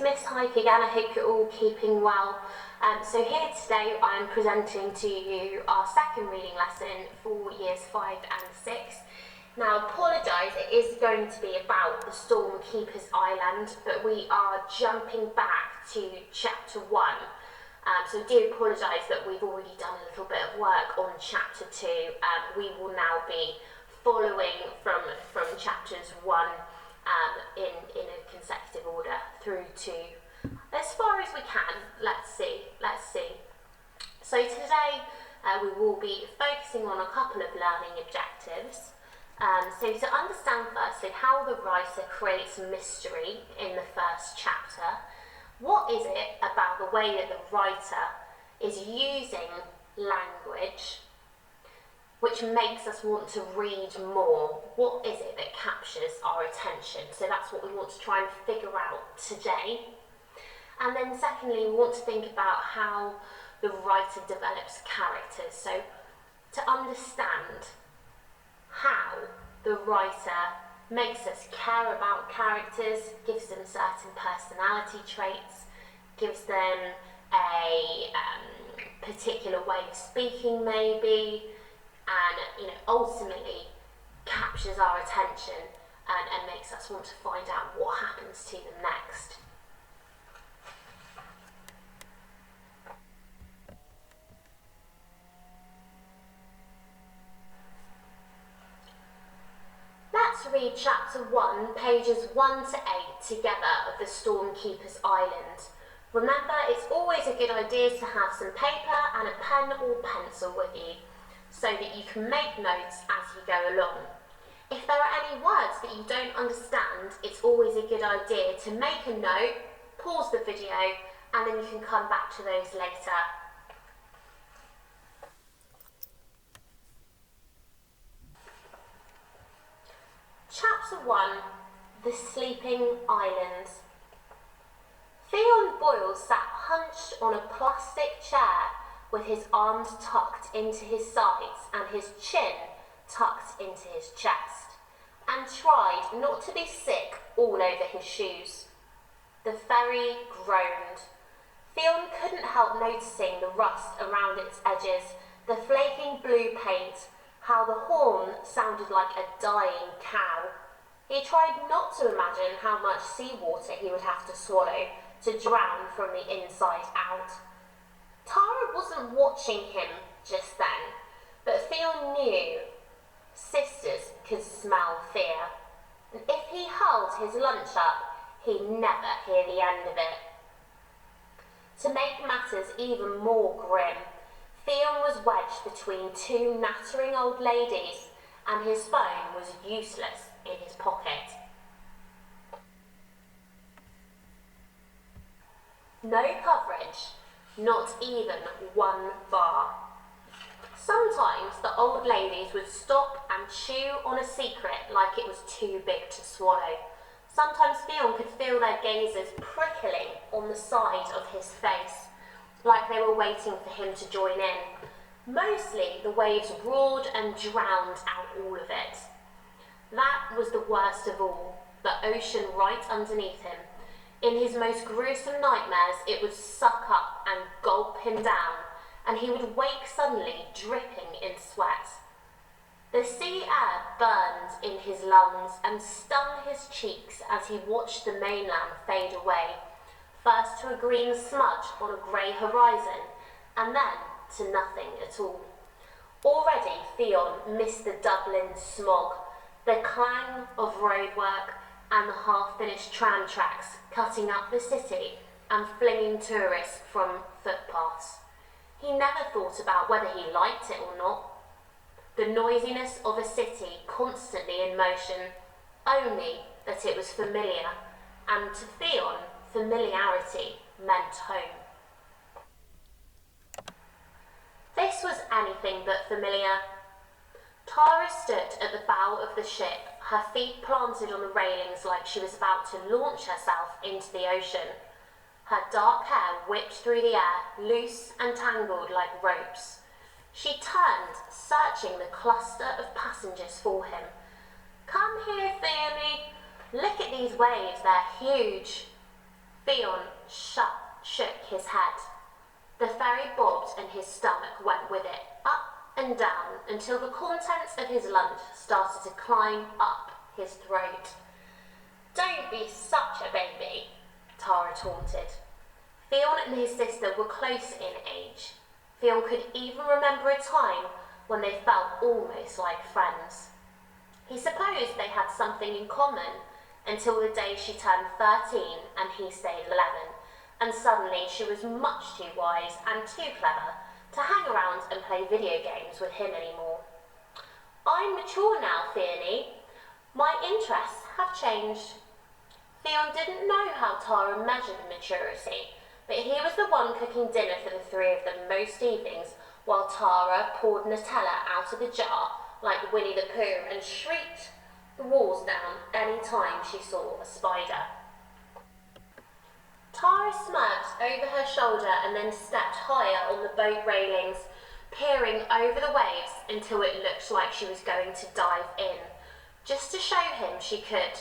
Miss Hike again. I hope you're all keeping well. So here today I'm presenting to you our second reading lesson for years 5 and 6. Now I apologise, it is going to be about the Stormkeeper's Island, but we are jumping back to chapter 1. So I do apologise that we've already done a little bit of work on chapter 2. We will now be following from chapters 1 in a consecutive order through to as far as we can. Let's see. So today we will be focusing on a couple of learning objectives. So to understand firstly how the writer creates mystery in the first chapter, what is it about the way that the writer is using language which makes us want to read more? What is it that captures our attention? So that's what we want to try and figure out today. And then secondly, we want to think about how the writer develops characters. So to understand how the writer makes us care about characters, gives them certain personality traits, gives them a particular way of speaking maybe, and ultimately captures our attention and makes us want to find out what happens to them next. Let's read chapter 1, pages 1 to 8 together of the Stormkeeper's Island. Remember, it's always a good idea to have some paper and a pen or pencil with you, so that you can make notes as you go along. If there are any words that you don't understand, it's always a good idea to make a note, pause the video, and then you can come back to those later. Chapter 1, The Sleeping Island. Theon Boyle sat hunched on a plastic chair with his arms tucked into his sides and his chin tucked into his chest, and tried not to be sick all over his shoes. The ferry groaned. Theon couldn't help noticing the rust around its edges, the flaking blue paint, how the horn sounded like a dying cow. He tried not to imagine how much seawater he would have to swallow to drown from the inside out. Tara wasn't watching him just then, but Theon knew sisters could smell fear, and if he held his lunch up, he'd never hear the end of it. To make matters even more grim, Theon was wedged between two nattering old ladies, and his phone was useless in his pocket. No coverage, not even one bar. Sometimes the old ladies would stop and chew on a secret like it was too big to swallow. Sometimes Theon could feel their gazes prickling on the side of his face, like they were waiting for him to join in. Mostly the waves roared and drowned out all of it. That was the worst of all, the ocean right underneath him. In his most gruesome nightmares, it would suck up and gulp him down, and he would wake suddenly dripping in sweat. The sea air burned in his lungs and stung his cheeks as he watched the mainland fade away, first to a green smudge on a grey horizon, and then to nothing at all. Already Theon missed the Dublin smog, the clang of roadwork, and the half-finished tram tracks cutting up the city and flinging tourists from footpaths. He never thought about whether he liked it or not. The noisiness of a city constantly in motion, only that it was familiar, and to Theon, familiarity meant home. This was anything but familiar. Tara stood at the bow of the ship, her feet planted on the railings like she was about to launch herself into the ocean. Her dark hair whipped through the air, loose and tangled like ropes. She turned, searching the cluster of passengers for him. "Come here, Theony. Look at these waves, they're huge." Theon shook his head. The ferry bobbed and his stomach went with it, up and down, until the contents of his lunch started to climb up his throat. "Don't be such a baby," Tara taunted. Theon and his sister were close in age. Theon could even remember a time when they felt almost like friends. He supposed they had something in common until the day she turned 13 and he stayed 11, and suddenly she was much too wise and too clever to hang around and play video games with him anymore. "I'm mature now, Theony. My interests have changed." Theon didn't know how Tara measured maturity, but he was the one cooking dinner for the three of them most evenings, while Tara poured Nutella out of the jar like Winnie the Pooh and shrieked the walls down any time she saw a spider. Tara smirked over her shoulder and then stepped higher on the boat railings, peering over the waves until it looked like she was going to dive in, just to show him she could.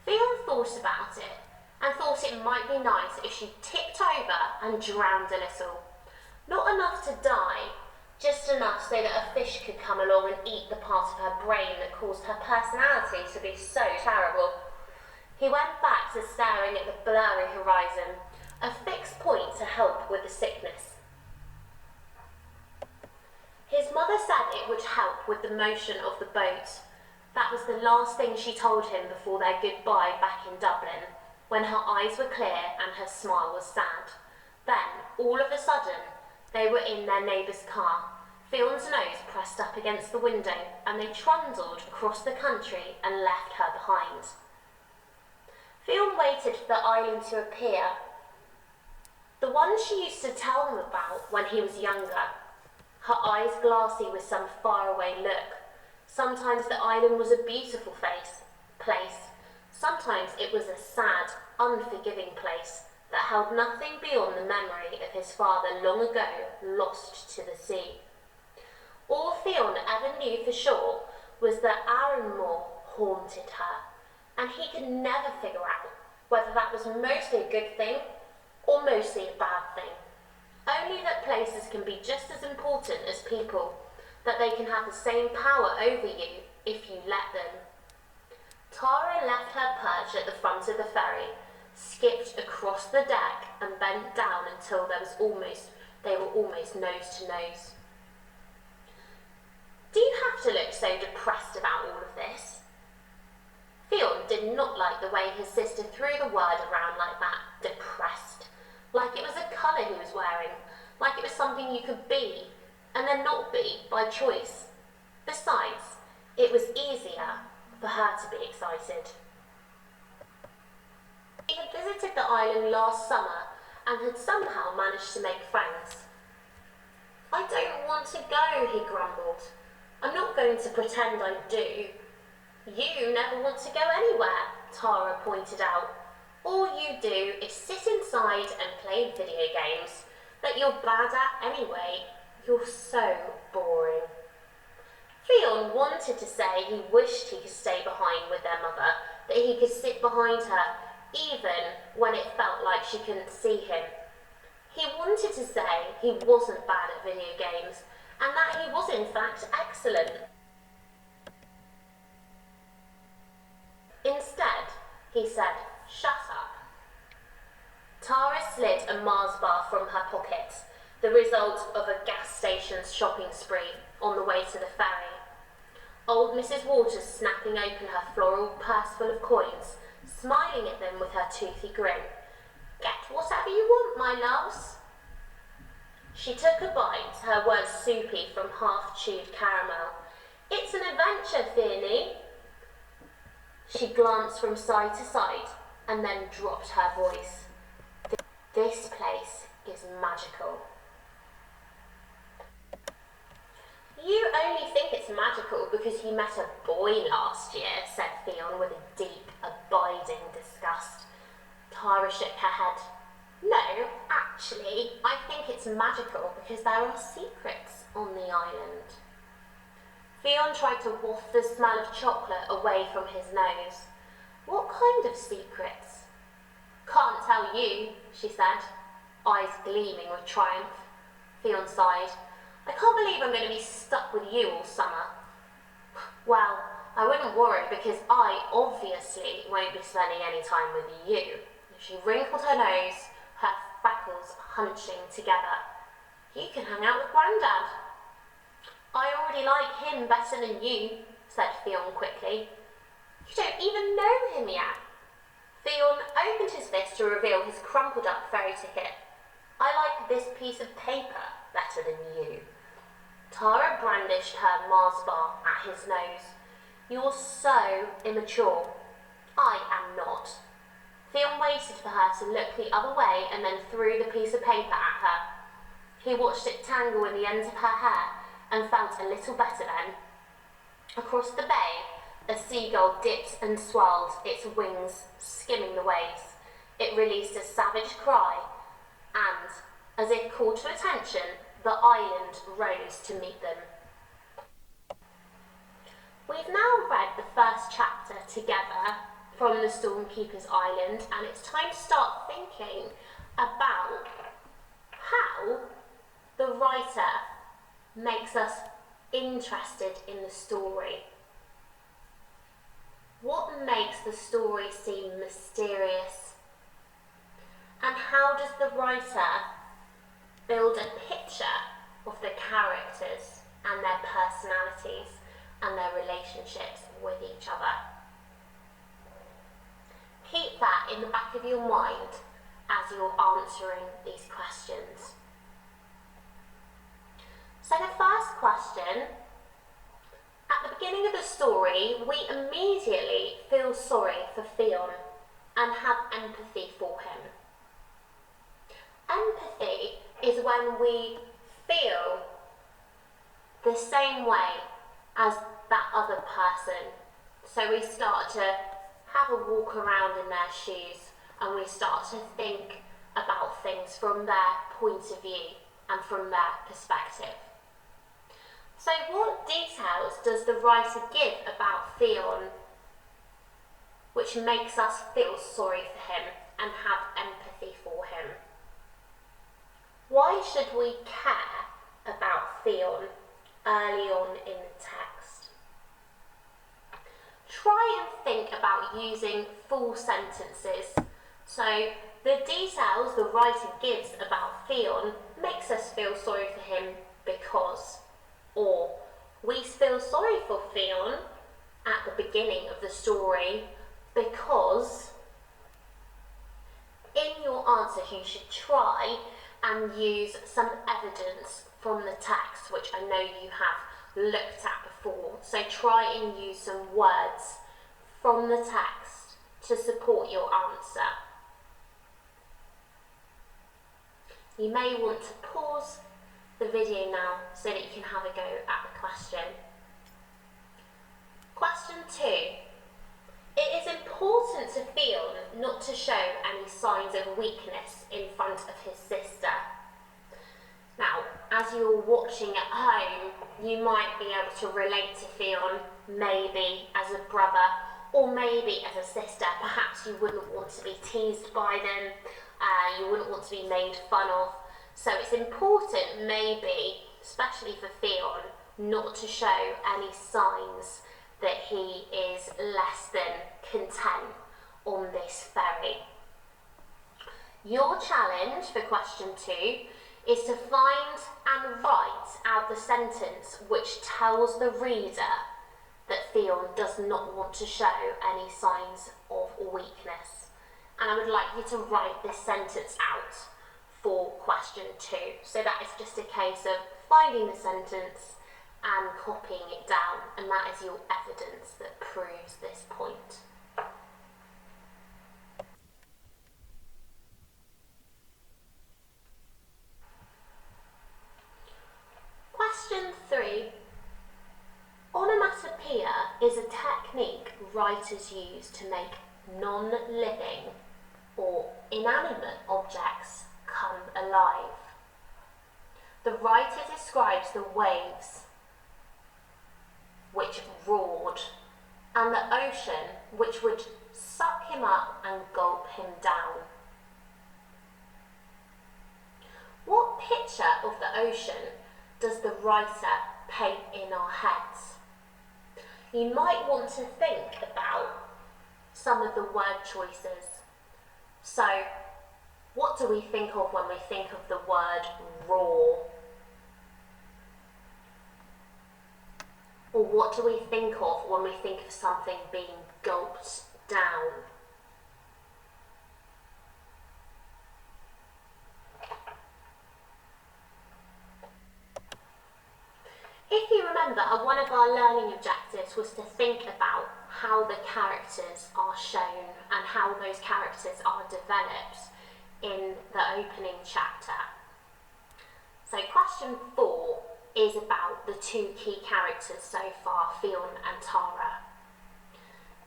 Theon thought about it and thought it might be nice if she tipped over and drowned a little. Not enough to die, just enough so that a fish could come along and eat the part of her brain that caused her personality to be so terrible. He went back to staring at the blurry horizon, a fixed point to help with the sickness. His mother said it would help with the motion of the boat. That was the last thing she told him before their goodbye back in Dublin, when her eyes were clear and her smile was sad. Then, all of a sudden, they were in their neighbour's car. Theon's nose pressed up against the window, and they trundled across the country and left her behind. Theon waited for the island to appear, the one she used to tell him about when he was younger, her eyes glassy with some faraway look. Sometimes the island was a beautiful place. Sometimes it was a sad, unforgiving place that held nothing beyond the memory of his father long ago lost to the sea. All Theon ever knew for sure was that Arranmore haunted her, and he could never figure out whether that was mostly a good thing or mostly a bad thing. Only that places can be just as important as people, that they can have the same power over you if you let them. Tara left her perch at the front of the ferry, skipped across the deck and bent down until they were almost nose to nose. "Do you have to look so depressed about all of this?" Theon did not like the way his sister threw the word around like that, depressed, like it was a colour he was wearing, like it was something you could be and then not be by choice. Besides, it was easier for her to be excited. He had visited the island last summer and had somehow managed to make friends. "I don't want to go," he grumbled. "I'm not going to pretend I do." "You never want to go anywhere," Tara pointed out. "All you do is sit inside and play video games that you're bad at anyway. You're so boring." Theon wanted to say he wished he could stay behind with their mother, that he could sit behind her even when it felt like she couldn't see him. He wanted to say he wasn't bad at video games and that he was in fact excellent. Instead, he said, "Shut up." Tara slid a Mars bar from her pocket, the result of a gas station's shopping spree on the way to the ferry. Old Mrs. Waters snapping open her floral purse full of coins, smiling at them with her toothy grin. "Get whatever you want, my loves." She took a bite, her words soupy from half-chewed caramel. "It's an adventure, Theony." She glanced from side to side and then dropped her voice. "This place is magical." "You only think it's magical because you met a boy last year," said Theon with a deep, abiding disgust. Tara shook her head. "No, actually, I think it's magical because there are secrets on the island." Theon tried to waft the smell of chocolate away from his nose. "What kind of secrets?" Can't tell you, she said, eyes gleaming with triumph. Theon sighed. I can't believe I'm going to be stuck with you all summer. Well, I wouldn't worry because I obviously won't be spending any time with you. She wrinkled her nose, her freckles hunching together. You can hang out with Grandad. I already like him better than you, said Theon quickly. You don't even know him yet. Theon opened his fist to reveal his crumpled up ferry ticket. I like this piece of paper better than you. Tara brandished her Mars bar at his nose. You're so immature. I am not. Theon waited for her to look the other way and then threw the piece of paper at her. He watched it tangle in the ends of her hair and felt a little better then. Across the bay, a seagull dipped and swirled, its wings skimming the waves. It released a savage cry, and, as if called to attention, the island rose to meet them. We've now read the first chapter together from the Stormkeeper's Island, and it's time to start thinking about how the writer makes us interested in the story. What makes the story seem mysterious? And how does the writer build a picture of the characters and their personalities and their relationships with each other? Keep that in the back of your mind as you're answering these questions. So the first question, at the beginning of the story, we immediately feel sorry for Theon and have empathy for him. Empathy is when we feel the same way as that other person. So we start to have a walk around in their shoes and we start to think about things from their point of view and from their perspective. So what details does the writer give about Theon which makes us feel sorry for him and have empathy for him? Why should we care about Theon early on in the text? Try and think about using full sentences. So the details the writer gives about Theon makes us feel sorry for him because, or we feel sorry for Theon at the beginning of the story because. In your answer, you should try and use some evidence from the text, which I know you have looked at before. So try and use some words from the text to support your answer. You may want to pause the video now so that you can have a go at the question. Question 2. It is important to Theon not to show any signs of weakness in front of his sister. Now, as you're watching at home, you might be able to relate to Theon, maybe as a brother or maybe as a sister. Perhaps you wouldn't want to be teased by them, you wouldn't want to be made fun of. So it's important, maybe, especially for Theon, not to show any signs that he is less than content on this ferry. Your challenge for question 2 is to find and write out the sentence which tells the reader that Theon does not want to show any signs of weakness. And I would like you to write this sentence out for question 2. So that is just a case of finding the sentence and copying it down, and that is your evidence that proves this point. Question 3. Onomatopoeia is a technique writers use to make non-living or inanimate objects come alive. The writer describes the waves which roared and the ocean which would suck him up and gulp him down. What picture of the ocean does the writer paint in our heads? You might want to think about some of the word choices. So, what do we think of when we think of the word roar? Or what do we think of when we think of something being gulped down? If you remember, one of our learning objectives was to think about how the characters are shown and how those characters are developed in the opening chapter. So question 4 is about the two key characters so far, Fionn and Tara.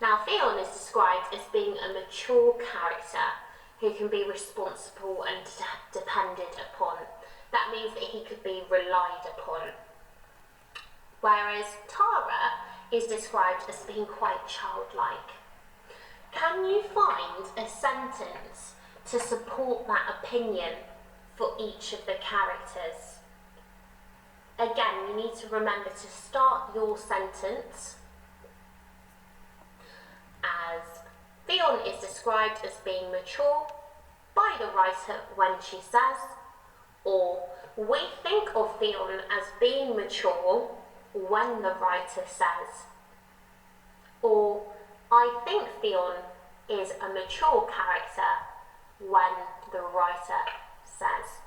Now, Fionn is described as being a mature character who can be responsible and depended upon. That means that he could be relied upon. Whereas Tara is described as being quite childlike. Can you find a sentence to support that opinion for each of the characters? Again, you need to remember to start your sentence as Fionn is described as being mature by the writer when she says, or we think of Fionn as being mature when the writer says, or I think Fionn is a mature character when the writer says.